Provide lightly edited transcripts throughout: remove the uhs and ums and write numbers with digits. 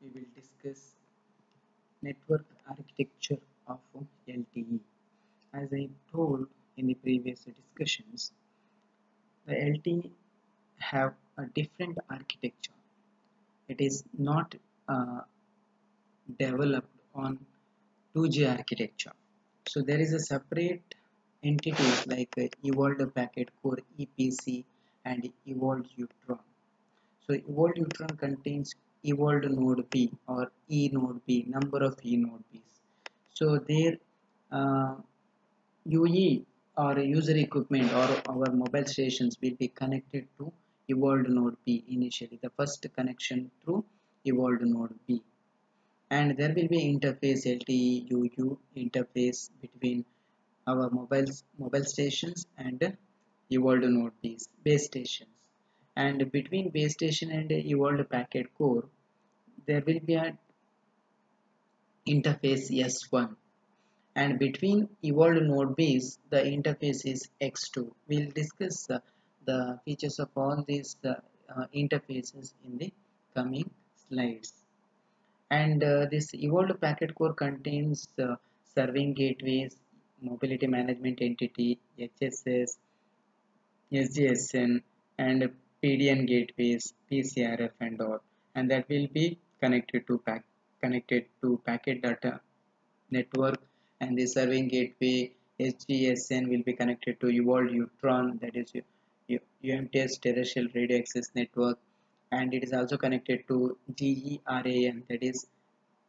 we will discuss network architecture of LTE. As I told in the previous discussions, the LTE have a different architecture. It is not uh, developed on 2G architecture. So there is a separate entities like Evolved Packet Core EPC and Evolved Utron. So evolved neutron contains evolved node B or E node B, number of E node Bs. So their uh, UE or user equipment or our mobile stations will be connected to evolved node B initially, the first connection through evolved node B. And there will be interface LTE UU interface between our mobile stations and evolved node base stations, and between base station and evolved packet core there will be an interface S1, and between evolved node base the interface is X2. We'll discuss the features of all these interfaces in the coming slides. And this evolved packet core contains serving gateways, mobility management entity, HSS, SGSN, and PDN gateways, PCRF, and all, and that will be connected to packet data network, and the serving gateway SGSN will be connected to Evolved Utron, that is UMTS terrestrial radio access network, and it is also connected to GERAN, that is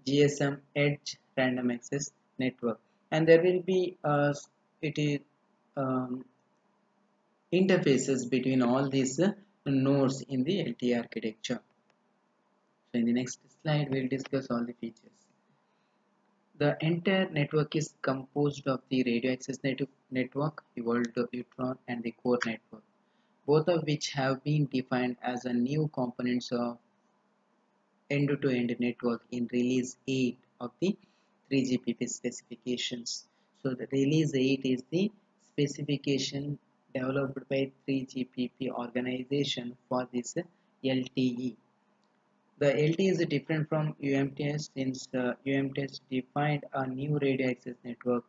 GSM Edge Random Access Network, and there will be it is um, interfaces between all these nodes in the LTE architecture. So in the next slide, we'll discuss all the features. The entire network is composed of the radio access network, Evolved Utron, and the core network, both of which have been defined as a new components of end-to-end network in release 8 of the 3GPP specifications. So the release 8 is the specification developed by 3GPP organization for this LTE. The LTE is different from UMTS since UMTS defined a new radio access network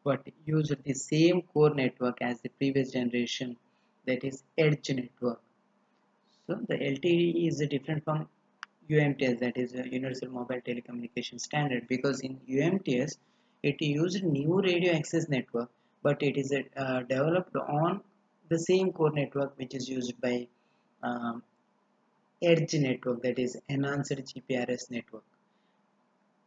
but used the same core network as the previous generation, that is edge network. So the LTE is different from UMTS, that is a Universal Mobile Telecommunication Standard, because in UMTS it used new radio access network but it is developed on the same core network which is used by um, edge network, that is enhanced GPRS network.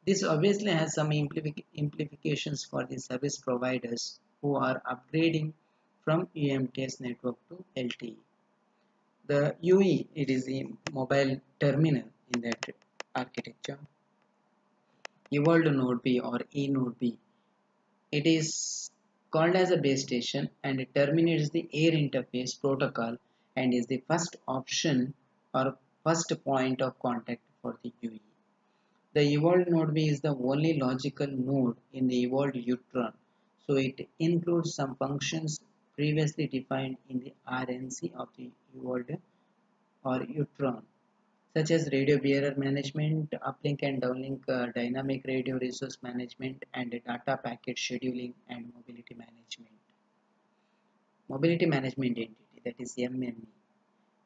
This obviously has some implications for the service providers who are upgrading from UMTS network to LTE. The UE, it is the mobile terminal in that architecture. Evolved node B or E node B. It is called as a base station and it terminates the air interface protocol and is the first option or first point of contact for the UE. The evolved node B is the only logical node in the evolved Utron, so it includes some functions previously defined in the RNC of the evolved or Utron, such as radio bearer management, uplink and downlink, dynamic radio resource management, and data packet scheduling and mobility management. Mobility management entity, that is MME.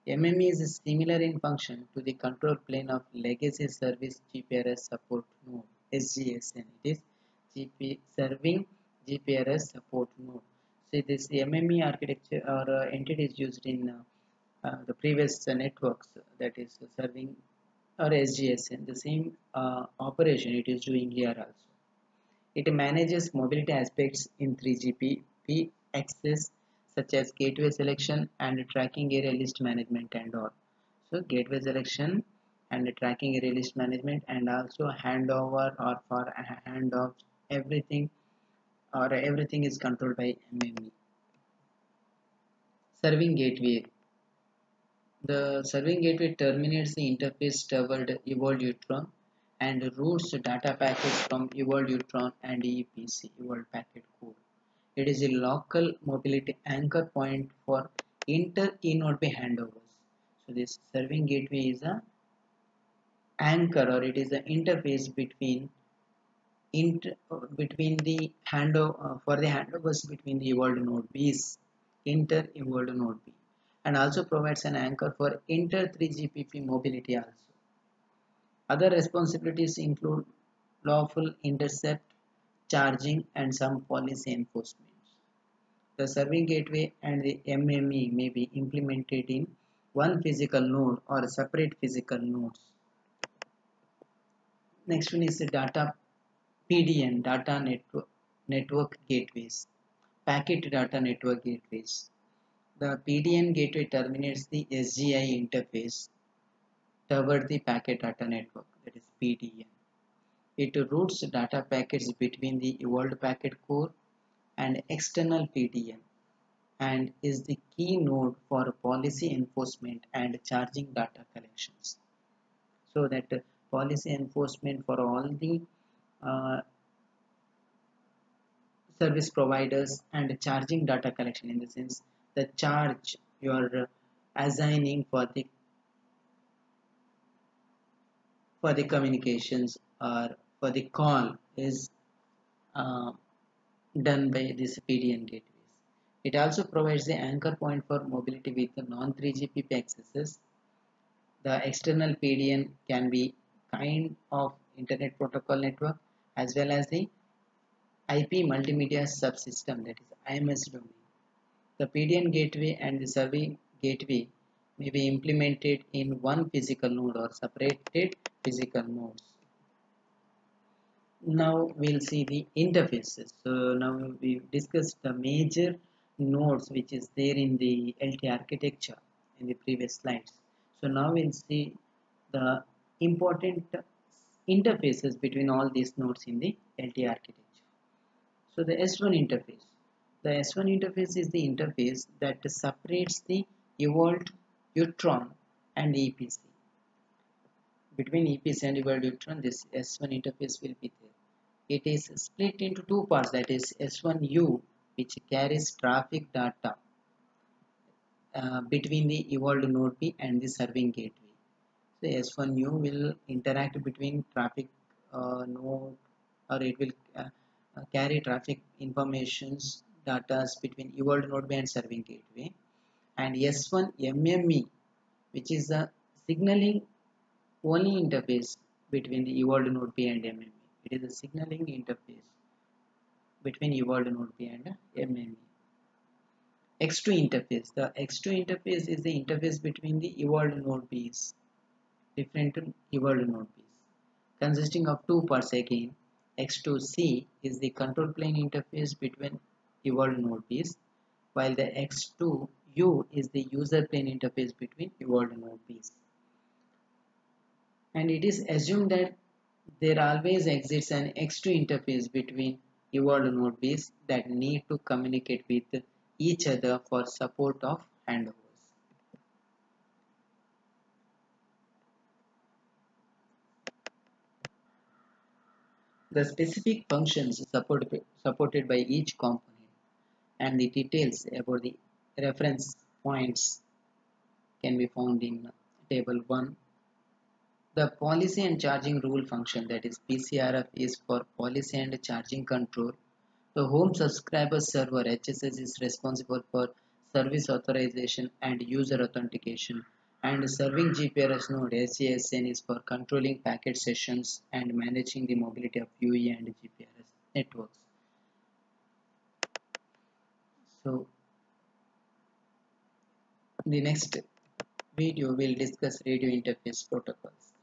MME is similar in function to the control plane of legacy service GPRS support node SGSN. It is serving GPRS support node. So this MME architecture or entity is used in the previous networks, that is serving or SGSN. The same operation it is doing here also. It manages mobility aspects in 3GPP access such as gateway selection and tracking area list management and all. So gateway selection and tracking area list management and also handover or for handoffs, everything or everything is controlled by MME. Serving gateway. The serving gateway terminates the interface toward Evolved Utron and routes data packets from Evolved Utron and EPC, Evolved Packet Core. It is a local mobility anchor point for inter-eNodeB handovers. So this serving gateway is a anchor, or it is the interface between the for the handovers between the evolved node B's inter evolved node B, and also provides an anchor for inter 3GPP mobility also. Other responsibilities include lawful intercept, charging, and some policy enforcement. The serving gateway and the MME may be implemented in one physical node or separate physical nodes. Next one is the data PDN, network gateways, packet data network gateways. The PDN gateway terminates the SGI interface toward the packet data network, that is PDN. It routes data packets between the evolved packet core and external PDN, and is the key node for policy enforcement and charging data collections. So that policy enforcement for all the uh, service providers and charging data collection, in the sense the charge you are assigning for the communications or for the call is uh, done by this PDN gateways. It also provides the anchor point for mobility with the non-3GPP accesses. The external PDN can be kind of Internet Protocol network as well as the IP multimedia subsystem, that is IMS domain. The PDN gateway and the survey gateway may be implemented in one physical node or separated physical nodes. Now we'll see the interfaces. So now we discussed the major nodes which is there in the LT architecture in the previous slides. So now we'll see the important interfaces between all these nodes in the LT architecture. So the S1 interface. The S1 interface is the interface that separates the evolved Utron and EPC. Between EPC and evolved Utron, this S1 interface will be there. It is split into two parts, that is S1U, which carries traffic data between the evolved node P and the serving gateway. So S1U will interact between traffic node, or it will carry traffic informations data between evolved node B and serving gateway. And S1 MME, which is the signaling only interface between the evolved node P and MME. It is a signaling interface between evolved node P and MME. X2 interface. The X2 interface is the interface between the evolved node P's, different evolved node P's, consisting of two parts again. X2C is the control plane interface between evolved node P's, while the X2U is the user plane interface between evolved node P's. And it is assumed that there always exists an X2 interface between evolved node B's that need to communicate with each other for support of handovers. The specific functions supported by each component and the details about the reference points can be found in table 1. The policy and charging rule function, that is PCRF, is for policy and charging control. The home subscriber server HSS is responsible for service authorization and user authentication, and serving GPRS node SGSN is for controlling packet sessions and managing the mobility of UE and GPRS networks. So in the next video we'll discuss radio interface protocols.